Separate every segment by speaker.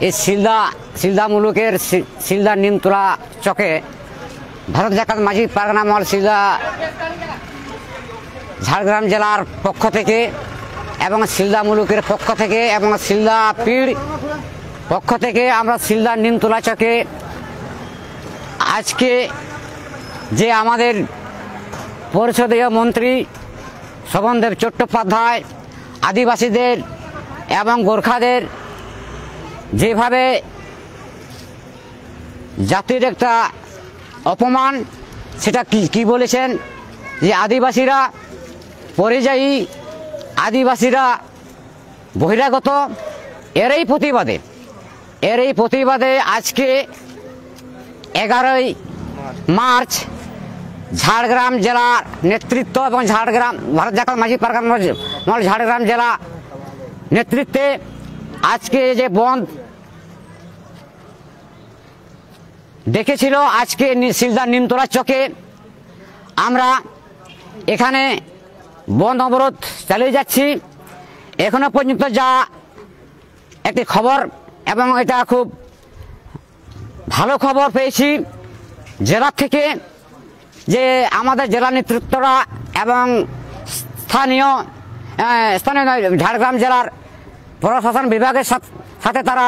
Speaker 1: এই সিলদা মুলুকের সিলদা নিমতলা চকে ভারত জাকাত মাঝি পারগানা মহল সিলদা ঝাড়গ্রাম জেলার পক্ষ থেকে এবং সিলদা মুলুকের পক্ষ থেকে এবং সিলদা পীড় পক্ষ থেকে আমরা সিলদা নিমতলা চকে আজকে যে আমাদের পরিষদীয় মন্ত্রী শোভনদেব চট্টোপাধ্যায় আদিবাসীদের এবং গোর্খাদের যেভাবে জাতির একটা অপমান সেটা কি বলেছেন যে আদিবাসীরা পরিযায়ী, আদিবাসীরা বহিরাগত, এরই প্রতিবাদে আজকে 11ই মার্চ ঝাড়গ্রাম জেলার নেতৃত্ব এবং ঝাড়গ্রাম ভারত জাকাত মাঝি পারগানা মহল ঝাড়গ্রাম জেলা নেতৃত্বে আজকে যে বন্ধ ডেকেছিল, আজকে সিলদা নিমতলা চকে আমরা এখানে বন্ধ অবরোধ চালিয়ে যাচ্ছি। এখনো পর্যন্ত যা একটি খবর এবং এটা খুব ভালো খবর পেয়েছি জেলা থেকে, যে আমাদের জেলা নেতৃত্বরা এবং স্থানীয় ঝাড়গ্রাম জেলার প্রশাসন বিভাগের সাথে তারা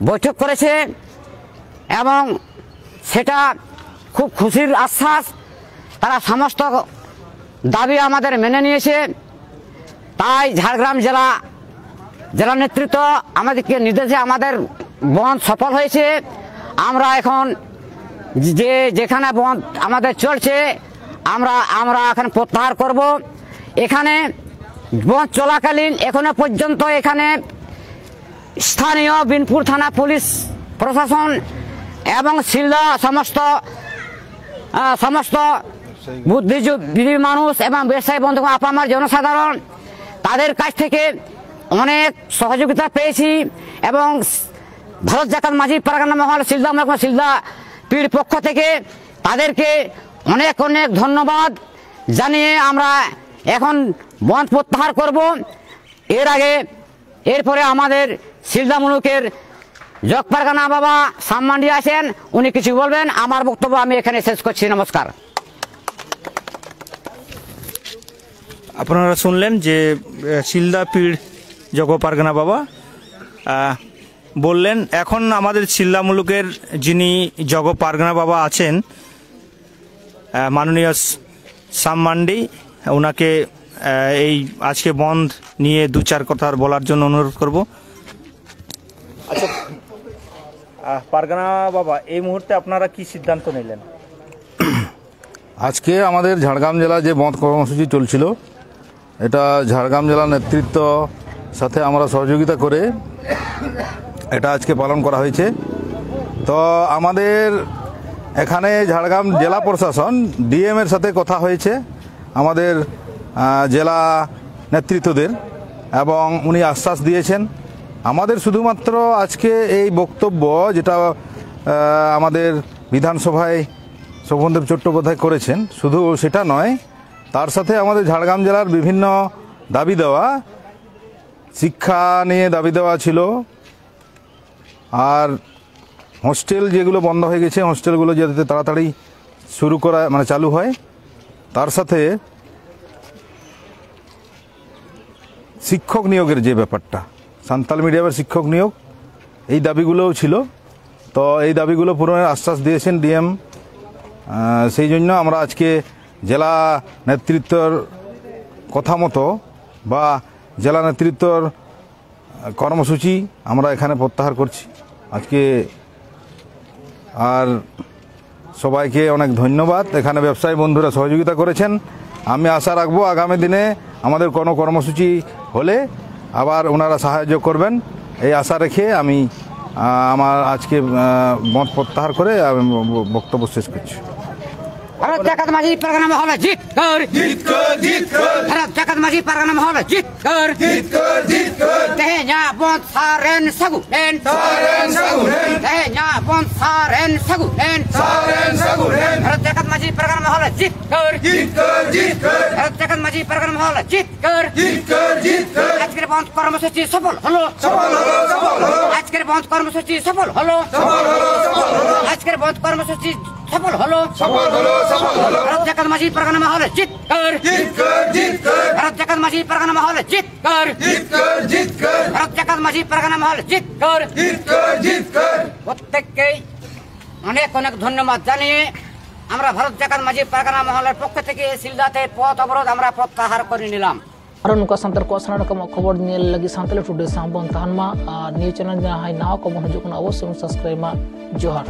Speaker 1: বৈঠক করেছে এবং সেটা খুব খুশির আশ্বাস। তারা সমস্ত দাবি আমাদের মেনে নিয়েছে। তাই ঝাড়গ্রাম জেলা নেতৃত্ব আমাদেরকে নির্দেশে আমাদের বন্ধ সফল হয়েছে। আমরা এখন যেখানে বন্ধ আমাদের চলছে আমরা এখন প্রত্যাহার করব। এখানে বন্ধ চলাকালীন এখনো পর্যন্ত এখানে স্থানীয় বিনপুর থানা পুলিশ প্রশাসন এবং সিলদা সমস্ত বুদ্ধিজীবী মানুষ এবং ব্যবসায়ী বন্ধু আপামার জনসাধারণ তাদের কাছ থেকে অনেক সহযোগিতা পেয়েছি এবং ভারত জাকাত মাঝি পারগানা মহল সিলদা পীড় পক্ষ থেকে তাদেরকে অনেক ধন্যবাদ জানিয়ে আমরা এখন বন্ধ প্রত্যাহার করব। এরপরে আমাদের সিলদা মুলুকের জগ পারগানা বাবা সামমান্ডি আছেন, উনি কিছু বলবেন। আমার বক্তব্য আমি এখানে শেষ করছি। নমস্কার।
Speaker 2: আপনারা শুনলেন যে সিলদা পীড় জগ পারগানা বাবা বললেন। এখন আমাদের সিলদা মুলুকের যিনি জগ পারগানা বাবা আছেন মাননীয় সামমান্ডি, ওনাকে এই আজকে বন্ধ নিয়ে 2-4 কথা বলার জন্য অনুরোধ করব। আচ্ছা পারগানা বাবা, এই মুহূর্তে আপনারা কি সিদ্ধান্ত নিলেন?
Speaker 3: আজকে আমাদের ঝাড়গ্রাম জেলা যে বন্ধ কর্মসূচি চলছিল, এটা ঝাড়গ্রাম জেলা নেতৃত্ব সাথে আমরা সহযোগিতা করে এটা আজকে পালন করা হয়েছে। তো আমাদের এখানে ঝাড়গ্রাম জেলা প্রশাসন ডিএমের সাথে কথা হয়েছে আমাদের জেলা নেতৃত্বদের, এবং উনি আশ্বাস দিয়েছেন আমাদের শুধুমাত্র আজকে এই বক্তব্য যেটা আমাদের বিধানসভায় শোভনদেব চট্টোপাধ্যায় করেছেন, শুধু সেটা নয়, তার সাথে আমাদের ঝাড়গ্রাম জেলার বিভিন্ন দাবি দেওয়া, শিক্ষা নিয়ে দাবি দেওয়া ছিল, আর হোস্টেল যেগুলো বন্ধ হয়ে গেছে হোস্টেলগুলো যাতে তাড়াতাড়ি শুরু করা চালু হয়, তার সাথে শিক্ষক নিয়োগের যে ব্যাপারটা, সান্তাল মিডিয়ামের শিক্ষক নিয়োগ, এই দাবিগুলোও ছিল। তো এই দাবিগুলো পূরণের আশ্বাস দিয়েছেন ডিএম। সেই জন্য আমরা আজকে জেলা নেতৃত্বর কথা মতো বা জেলা নেতৃত্বর কর্মসূচি আমরা এখানে প্রত্যাহার করছি আজকে। আর সবাইকে অনেক ধন্যবাদ, এখানে ব্যবসায়ী বন্ধুরা সহযোগিতা করেছেন। আমি আশা রাখবো আগামী দিনে আমাদের কোনো কর্মসূচি হলে আবার ওনারা সাহায্য করবেন, এই আশা রেখে আমি আমার আজকে মত প্রত্যাহার করে আমি বক্তব্য শেষ করছি।
Speaker 1: ভারত জাকাত মাঝি পারগানা মহল জিত কর, ভারত জাকাত মাঝি পারগানা মহল জিত কর, তেহnya bond saren sagunen, tehnya bond saren sagunen, Bharat জাকাত মাঝি পারগানা মহল জিত কর ভারত জাকাত মাঝি পারগানা মহল জিত কর আজকের বন্ধ কর্মসূচি সফল হলো আজকের বন্ধ কর্মসূচি সফল হলো আজকের বন্ধ কর্মসূচি সফল হলো ভারত জাকাত মাঝি পারগানা মহল জিত কর ভারত জাকাত মাঝি পারগানা মহল জিত কর ভারত জাকাত মাঝি পারগানা মহল জিত কর প্রত্যেককেই অনেক অনেক ধন্যবাদ জানিয়ে আমরা ভারত জাকাত মাঝি পারগানা মহলের পক্ষ থেকে সিলদাতে পথ অবরোধ আমরা প্রত্যাহার করে নিলাম।
Speaker 4: আর নুকা সান্তাল ko asana ka খবর নিয়ে লাগি সান্তাল টুডে সাম্বন তাহানমা নিউ চ্যানেল যা হাই নাও কমন হজুক না অবশ্যই সাবস্ক্রাইব মা জোহার।